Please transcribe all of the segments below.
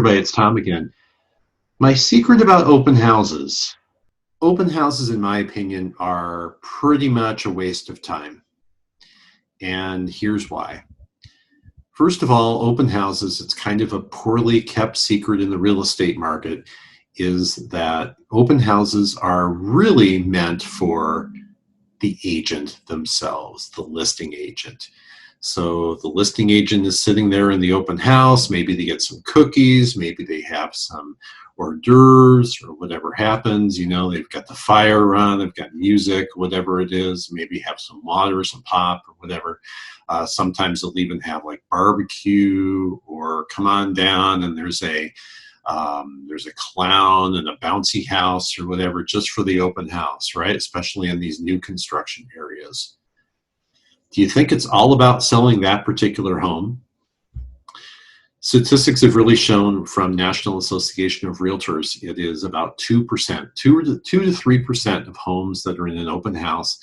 everybody, it's Tom again. My secret about open houses. Open houses, in my opinion, are pretty much a waste of time. And here's why. First of all, open houses, it's kind of a poorly kept secret in the real estate market, is that open houses are really meant for the agent themselves, the listing agent. So the listing agent is sitting there in the open house. Maybe they get some cookies, maybe they have some hors d'oeuvres or whatever happens. You know, they've got the fire on, they've got music, whatever it is, maybe have some water, some pop or whatever. Sometimes they'll even have like barbecue or come on down and there's a clown and a bouncy house or whatever just for the open house, right? Especially in these new construction areas. Do you think it's all about selling that particular home? Statistics have really shown from National Association of Realtors, it is about 2%, 2 to 3% of homes that are in an open house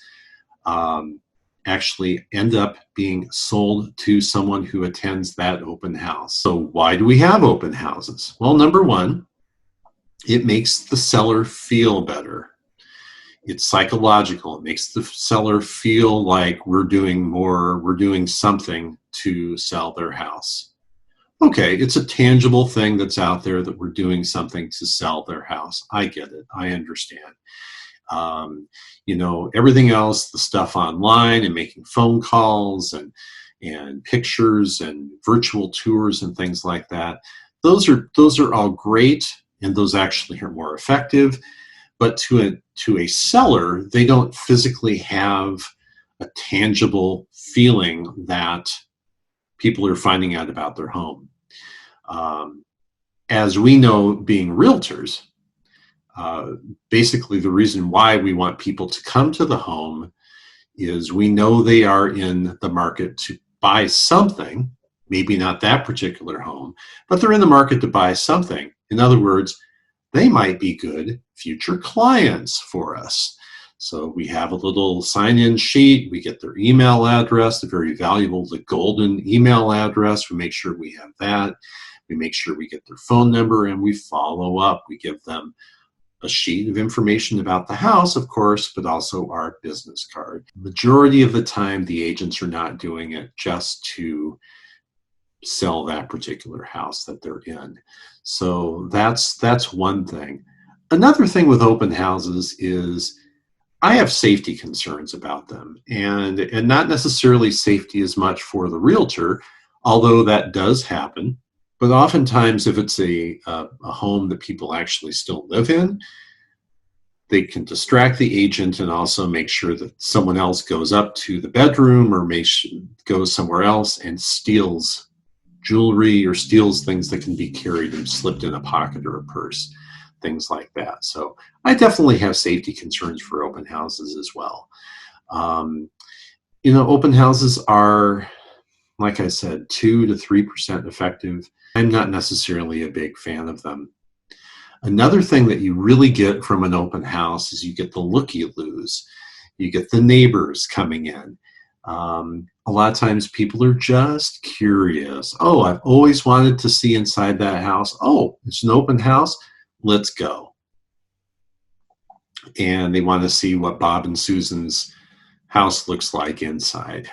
actually end up being sold to someone who attends that open house. So why do we have open houses? Well, number one, it makes the seller feel better. It's psychological. It makes the seller feel like we're doing something to sell their house. Okay, it's a tangible thing that's out there that we're doing something to sell their house. I get it. I understand. You know, everything else, the stuff online and making phone calls and pictures and virtual tours and things like that, those are all great, and those actually are more effective. But to a seller, they don't physically have a tangible feeling that people are finding out about their home. As we know, being realtors, basically the reason why we want people to come to the home is we know they are in the market to buy something, maybe not that particular home, but they're in the market to buy something. In other words, they might be good future clients for us. So we have a little sign-in sheet, we get their email address, the very valuable, the golden email address, we make sure we have that, we make sure we get their phone number, and we follow up. We give them a sheet of information about the house, of course, but also our business card. Majority of the time, the agents are not doing it just to sell that particular house that they're in. So that's one thing. Another thing with open houses is I have safety concerns about them, and not necessarily safety as much for the realtor, although that does happen. But oftentimes, if it's a home that people actually still live in, they can distract the agent and also make sure that someone else goes up to the bedroom or goes somewhere else and steals jewelry or steals things that can be carried and slipped in a pocket or a purse, things like that. So I definitely have safety concerns for open houses as well. You know, open houses are, like I said, 2 to 3% effective. I'm not necessarily a big fan of them. Another thing that you really get from an open house is you get the looky-loos. You get the neighbors coming in. A lot of times people are just curious. Oh, I've always wanted to see inside that house. Oh, it's an open house. Let's go. And they want to see what Bob and Susan's house looks like inside.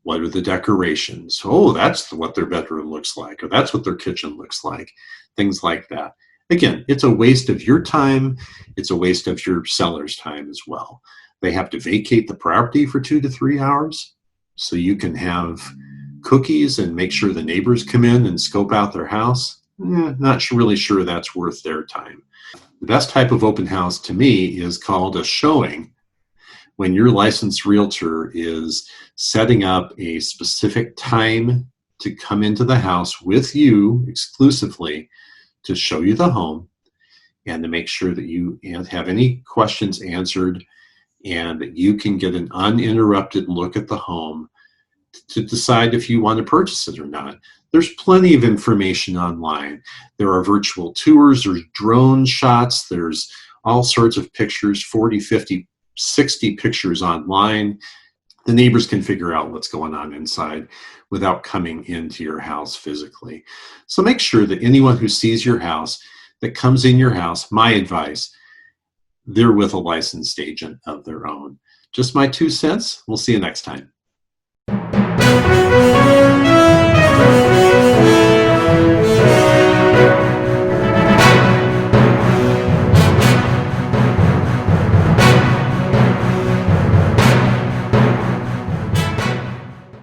What are the decorations? Oh, that's what their bedroom looks like, or that's what their kitchen looks like, things like that. Again, it's a waste of your time. It's a waste of your seller's time as well. They have to vacate the property for 2 to 3 hours so you can have cookies and make sure the neighbors come in and scope out their house. Not really sure that's worth their time. The best type of open house to me is called a showing, when your licensed realtor is setting up a specific time to come into the house with you exclusively to show you the home and to make sure that you have any questions answered and that you can get an uninterrupted look at the home to decide if you want to purchase it or not. There's plenty of information online. There are virtual tours, there's drone shots, there's all sorts of pictures, 40, 50, 60 pictures online. the neighbors can figure out what's going on inside without coming into your house physically. So make sure that anyone who sees your house, that comes in your house, my advice, they're with a licensed agent of their own. Just my 2 cents. We'll see you next time.